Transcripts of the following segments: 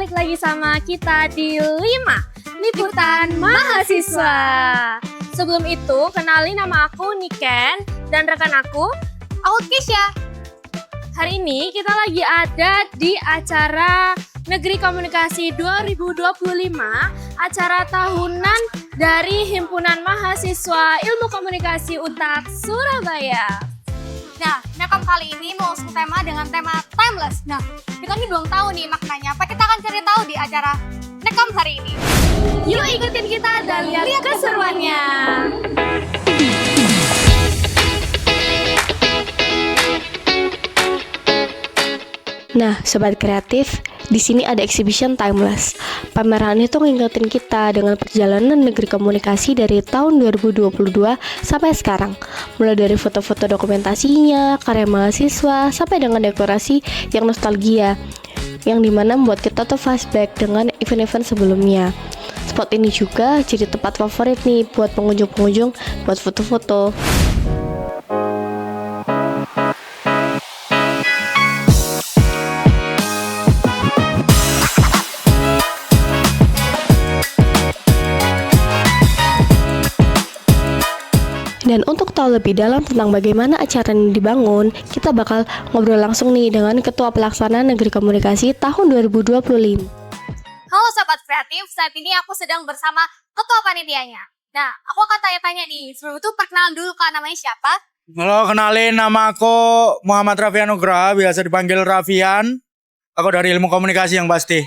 balik lagi sama kita di 5 Liputan Mahasiswa. Sebelum itu, kenalin nama aku Niken dan rekan aku Kisya. Hari ini kita lagi ada di acara Negeri Komunikasi 2025, acara tahunan dari Himpunan Mahasiswa Ilmu Komunikasi UNTAK Surabaya. Nah, Nekom kali ini mau usung tema dengan tema timeless. Nah, kita nih belum tahu nih maknanya apa. Kita akan cari tahu di acara Nekom hari ini. Yuk ikutin kita dan lihat keseruannya. Nah, sobat kreatif, di sini ada exhibition timeless. Pameran itu ngingetin kita dengan perjalanan negeri komunikasi dari tahun 2022 sampai sekarang. Mulai dari foto-foto dokumentasinya, karya mahasiswa, sampai dengan dekorasi yang nostalgia, yang dimana membuat kita tuh flashback dengan event-event sebelumnya. Spot ini juga jadi tempat favorit nih buat pengunjung-pengunjung buat foto-foto. Dan untuk tahu lebih dalam tentang bagaimana acara ini dibangun, kita bakal ngobrol langsung nih dengan Ketua Pelaksana Negeri Komunikasi tahun 2025. Halo Sobat Kreatif, saat ini aku sedang bersama Ketua Panitianya. Nah, aku akan tanya-tanya nih, sebelum itu perkenalan dulu Kak, namanya siapa? Halo, kenalin, nama aku Muhammad Raffian Nugraha, biasa dipanggil Raffian. Aku dari Ilmu Komunikasi yang pasti.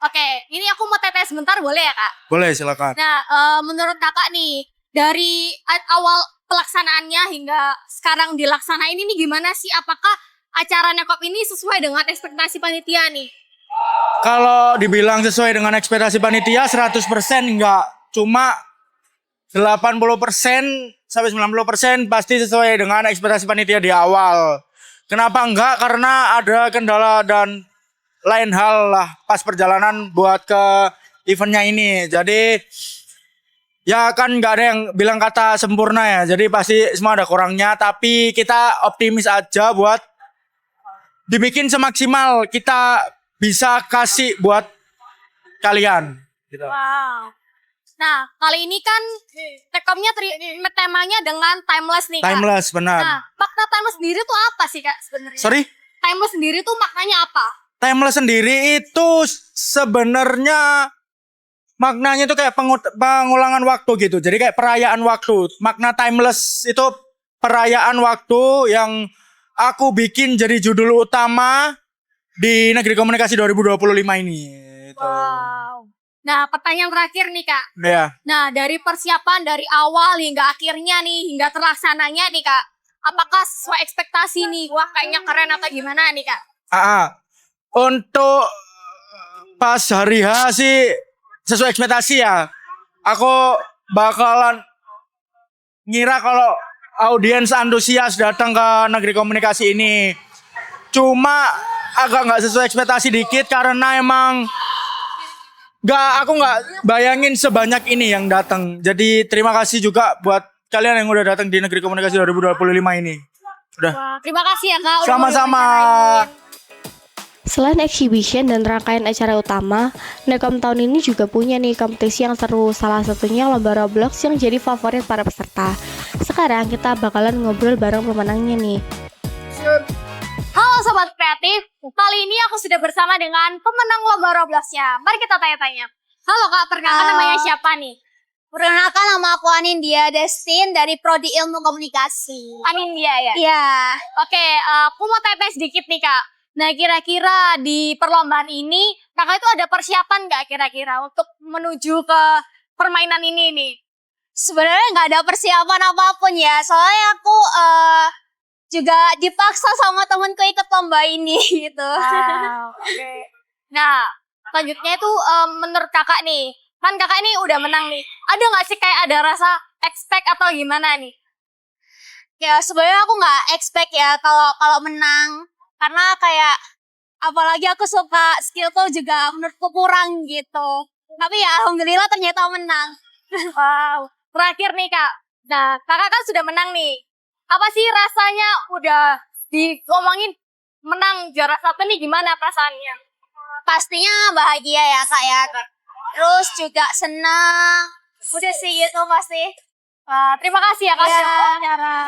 Oke, ini aku mau tetes sebentar, boleh ya Kak? Boleh, silakan. Nah, menurut Kakak nih, dari awal pelaksanaannya hingga sekarang dilaksanain ini gimana sih? Apakah acara Nekom ini sesuai dengan ekspektasi panitia nih? Kalau dibilang sesuai dengan ekspektasi panitia 100% enggak. Cuma 80% sampai 90% pasti sesuai dengan ekspektasi panitia di awal. Kenapa enggak? Karena ada kendala dan lain hal lah pas perjalanan buat ke eventnya ini. Jadi ya kan nggak ada yang bilang kata sempurna ya. Jadi pasti semua ada kurangnya. Tapi kita optimis aja buat dibikin semaksimal kita bisa kasih buat kalian. Gitu. Wow. Nah, kali ini kan Nekomnya temanya dengan timeless nih Kak. Timeless, benar. Nah, makna timeless sendiri tuh apa sih Kak sebenarnya? Sorry? Timeless sendiri tuh maknanya apa? Timeless sendiri itu sebenarnya maknanya itu kayak pengulangan waktu gitu. Jadi kayak perayaan waktu. Makna timeless itu perayaan waktu yang aku bikin jadi judul utama di Negeri Komunikasi 2025 ini. Gitu. Wow. Nah, pertanyaan terakhir nih Kak. Ya. Nah, dari persiapan dari awal hingga akhirnya nih, hingga terlaksananya nih Kak. Apakah sesuai ekspektasi nih? Wah, kayaknya keren atau gimana nih Kak? Untuk pas hari H sih sesuai ekspektasi ya. Aku bakalan ngira kalau audiens antusias datang ke Negeri Komunikasi ini. Cuma agak nggak sesuai ekspektasi dikit karena emang aku nggak bayangin sebanyak ini yang datang. Jadi terima kasih juga buat kalian yang udah datang di Negeri Komunikasi 2025 ini. Udah. Wah, terima kasih ya Kak. Sama-sama. Selain exhibition dan rangkaian acara utama, Nekom tahun ini juga punya nih kompetisi yang seru. Salah satunya lomba Roblox yang jadi favorit para peserta. Sekarang kita bakalan ngobrol bareng pemenangnya nih. Halo Sobat Kreatif, kali ini aku sudah bersama dengan pemenang lomba Roblox-nya. Mari kita tanya-tanya. Halo Kak, perkenalkan namanya siapa nih? Perkenalkan, nama aku Anindya Destin dari Prodi Ilmu Komunikasi. Anindya ya? Iya. Oke, aku mau tanya sedikit nih Kak. Nah, kira-kira di perlombaan ini, Kakak itu ada persiapan nggak kira-kira untuk menuju ke permainan ini nih? Sebenarnya nggak ada persiapan apapun ya. Soalnya aku juga dipaksa sama temanku ikut lomba ini gitu. Wow, oke. Nah, selanjutnya itu menurut Kakak nih, kan Kakak ini udah menang nih. Ada nggak sih kayak ada rasa expect atau gimana nih? Ya sebenarnya aku nggak expect ya kalau menang. Karena kayak apalagi aku suka skillku juga menurutku kurang gitu. Tapi ya alhamdulillah ternyata menang. Wow. Terakhir nih Kak. Nah, Kakak kan sudah menang nih. Apa sih rasanya udah diomongin menang juara satu nih, gimana perasaannya? pastinya bahagia ya Kak ya. Terus juga senang. Udah sih gitu pasti. Wah, terima kasih ya Kak. Ya. Syara.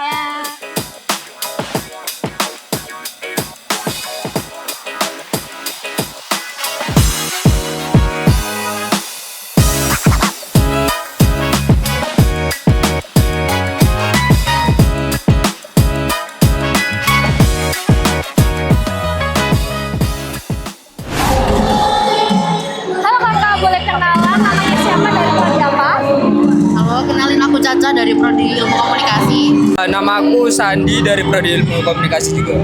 Ya. Halo Kakak, boleh kenalan namanya siapa dari prodi apa? Halo, kenalin aku Caca dari Prodi Ilmu Komunikasi. Nama aku Sandi dari Prodi Ilmu Komunikasi juga.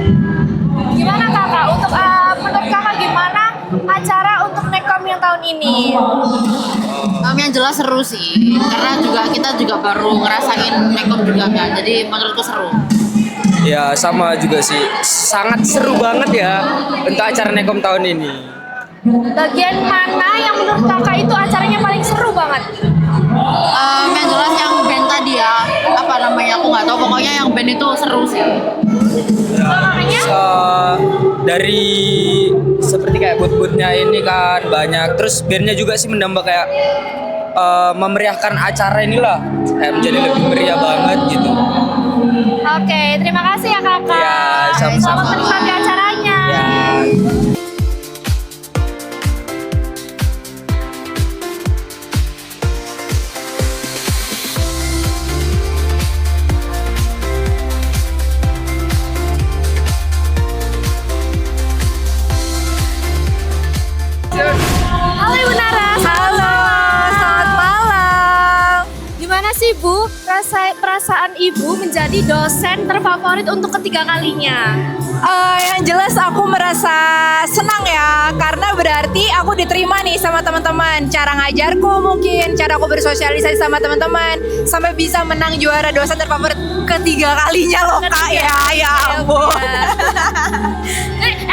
Gimana Kakak? Untuk menurut Kakak gimana acara untuk Nekom yang tahun ini? Yang jelas seru sih, karena kita juga baru ngerasain Nekom juga kan, jadi menurutku seru. Ya sama juga sih, sangat seru banget ya untuk acara Nekom tahun ini. Bagian mana yang menurut Kakak itu acaranya paling seru banget? Yang jelas yang band tadi ya, apa namanya aku nggak tahu, pokoknya yang band itu seru sih. Dari seperti kayak boot-bootnya ini kan banyak, terus bandnya juga sih menambah kayak memeriahkan acara inilah, kayak menjadi lebih meriah banget gitu. Oke, terima kasih ya Kakak. Ya, sama-sama. Selamat menikmati acaranya. Ya. Halo Ibu Nara. Halo, selamat malam. Gimana sih Bu perasaan Ibu menjadi dosen terfavorit untuk ketiga kalinya? Yang jelas aku merasa senang ya, karena berarti aku diterima nih sama teman-teman. Cara ngajarku mungkin, cara aku bersosialisasi sama teman-teman, sampai bisa menang juara dosen terfavorit ketiga kalinya loh Kak ya. Ya ampun.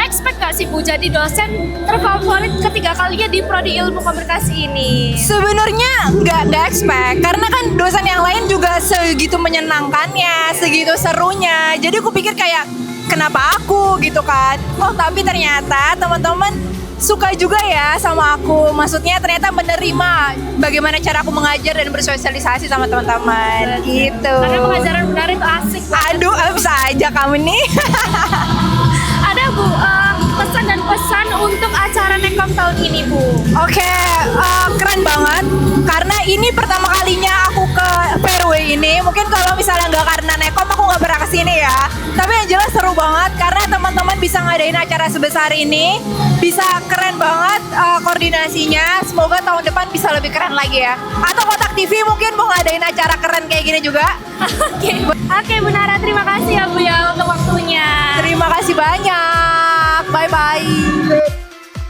Expect gak sih Bu jadi dosen terfavorit ketiga kalinya di Prodi Ilmu Komunikasi ini? Sebenarnya nggak expect, karena kan dosen yang lain juga segitu menyenangkannya, segitu serunya. Jadi aku pikir kayak kenapa aku gitu kan. Oh tapi ternyata teman-teman suka juga ya sama aku. Maksudnya ternyata menerima bagaimana cara aku mengajar dan bersosialisasi sama teman-teman gitu. Karena pengajaran benar itu asik banget. Aduh, bisa aja kamu nih. Ada Bu, pesan dan pesan untuk acara Nekom tahun ini Bu. Oke, keren banget. Karena ini pertama kalinya aku ke Fairway ini. Mungkin kalau misalnya nggak karena Nekom aku nggak pernah kesini ya. Tapi yang jelas seru banget karena teman-teman bisa ngadain acara sebesar ini. Bisa keren banget koordinasinya. Semoga tahun depan bisa lebih keren lagi ya. Atau Kotak TV mungkin mau ngadain acara keren kayak gini juga. Oke Bu Nara, terima kasih ya Bu ya untuk waktunya. Terima kasih banyak. Bye-bye.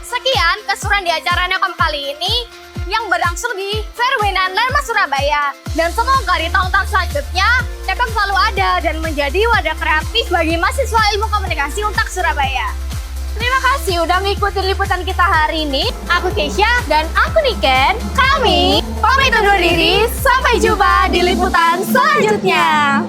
Sekian keseruan di acara Nekom kali ini yang berlangsung di Fairway Landmark Surabaya. Dan semoga di tahun-tahun selanjutnya Nekom selalu ada dan menjadi wadah kreatif bagi mahasiswa ilmu komunikasi Untak Surabaya. Terima kasih udah ngikutin liputan kita hari ini. Aku Keisha dan aku Niken. Kami pamit undur diri. Sampai jumpa di liputan selanjutnya.